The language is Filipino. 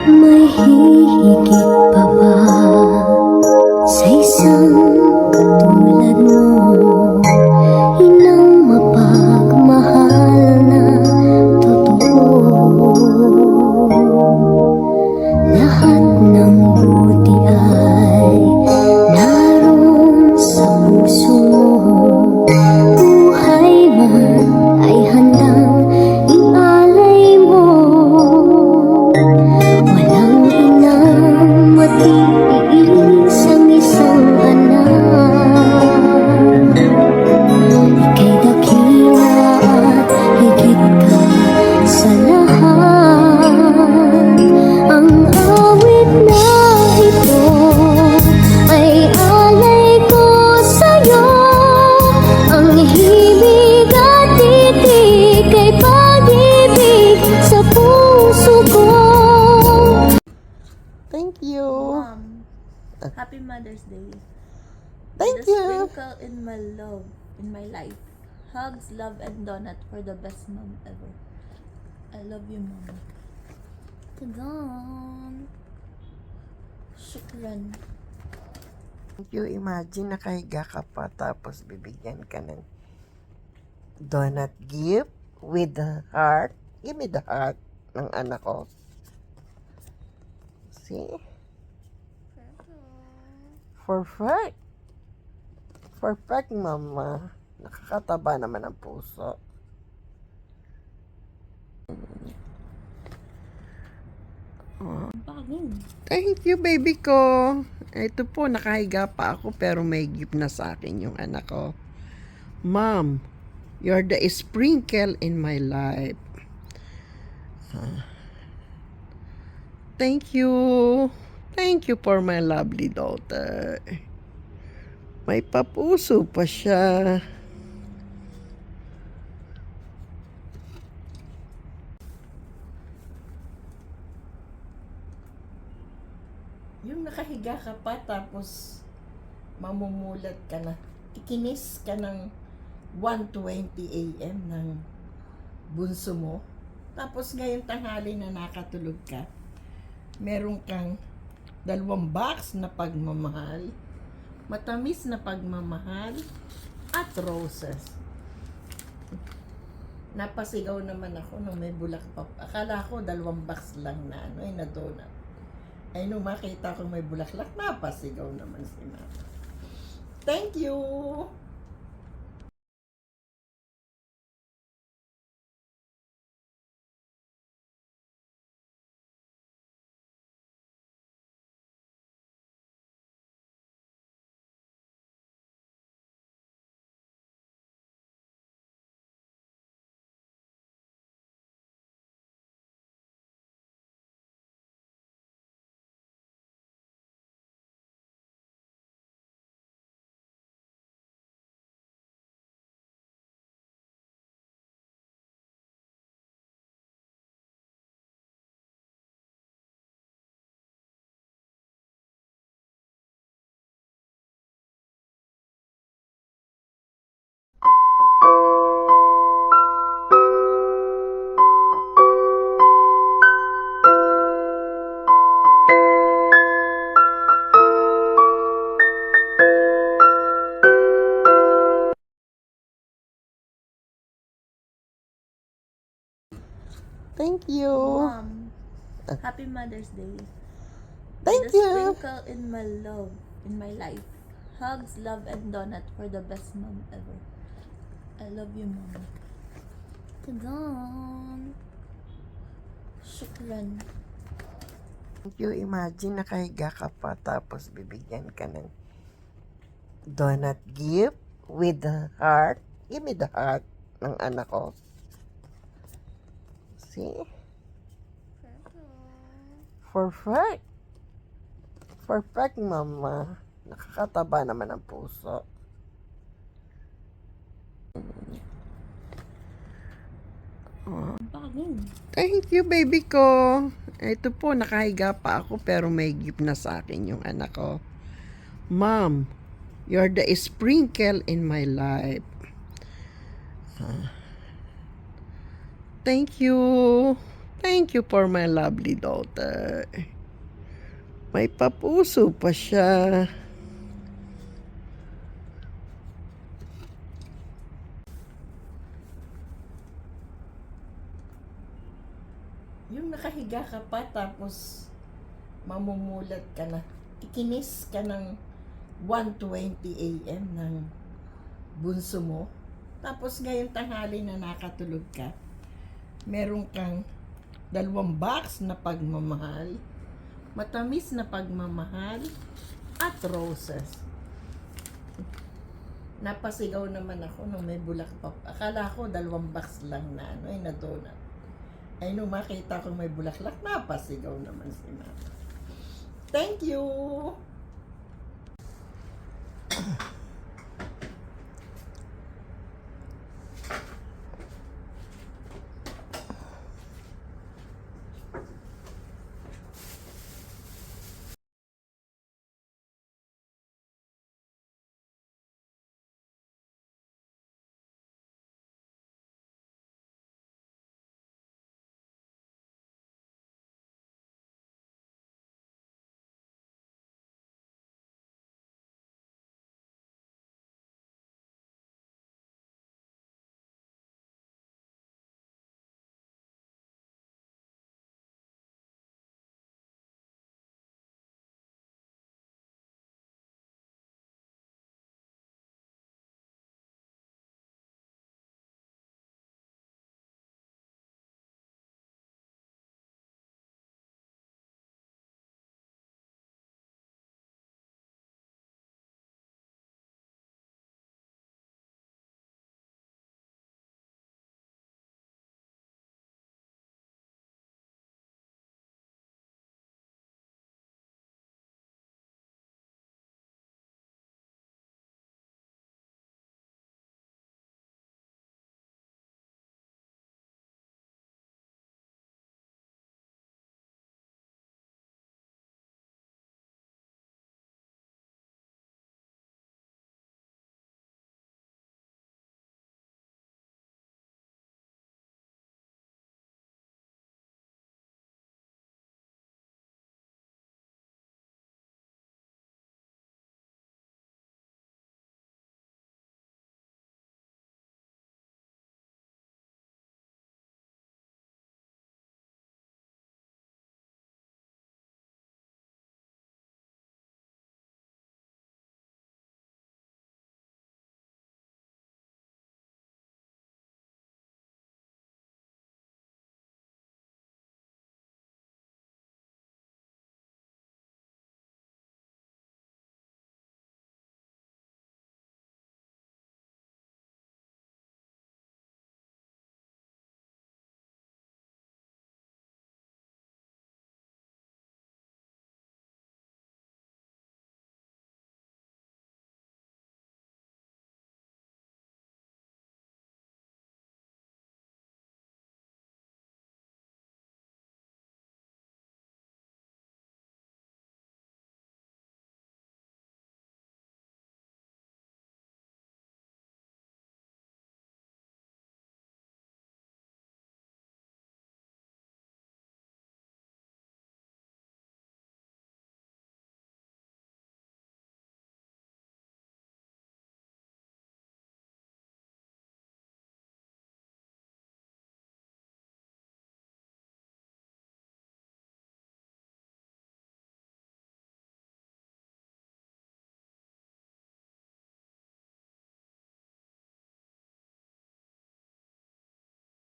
May hihigit pa ba sa isang katulad mo? Inang mapagmahal na totoo. Lahat ng buti ay naroon sa puso mo. Buhay man ay handang ialay mo. Walang inang matiis ang isang anak. Ika'y dakila at higit ka sa lahat. Ang awit na ito ay alay ko sa'yo. Ang hibig at titik ay pag-ibig sa puso ko. Thank you. Mom, happy Mother's Day. Thank The you. sprinkle in my love, in my life. Hugs, love, and donut for the best mom ever. I love you, Mom. Tadan. Shukran. Thank you. Imagine nakahiga ka pa tapos bibigyan ka ng donut gift with the heart. Give me the heart ng anak ko. See? Perfect. Perfect, mama. Nakakataba naman ang puso. Bagong. Thank you, baby ko. Ito po, nakahiga pa ako pero may gift na sa akin yung anak ko. Mom, you're the sprinkle in my life. Thank you. Thank you for my lovely daughter. May papuso pa siya. Yung nakahiga ka pa tapos mamumulat ka na. Ikinis ka ng 1:20 a.m. ng bunso mo. Tapos ngayon tanghali na nakatulog ka, meron kang 2 box na pagmamahal, matamis na pagmamahal, at roses. Napasigaw naman ako nung may bulak pa. Akala ko 2 box lang na na donut. Ay nung makita ko may bulaklak, napasigaw naman si mama. Thank you! Thank you. Mom, happy Mother's Day. Thank The you. sprinkle in my love, in my life. Hugs, love, and donut for the best mom ever. I love you, Mom. Tadan. Shukran. Thank you. Imagine nakahiga ka pa tapos bibigyan ka ng donut gift with the heart. Give me the heart ng anak ko. See? Perfect. Perfect, mama. Nakakataba naman ang puso. Bagong. Thank you, baby ko. Ito po, nakahiga pa ako pero may gift na sa akin yung anak ko. Mom, you're the sprinkle in my life. Thank you. Thank you for my lovely daughter. May papuso pa siya. Yung nakahiga ka pa tapos mamumulat ka na. Ikinis ka ng 1:20 a.m. ng bunso mo. Tapos ngayon tanghali na nakatulog ka. Meron kang 2 box na pagmamahal, matamis na pagmamahal, at roses. Napasigaw naman ako nung may bulak pa. Akala ko 2 box lang na na donut. Ay nung makita ko may bulaklak, napasigaw naman si mama. Thank you!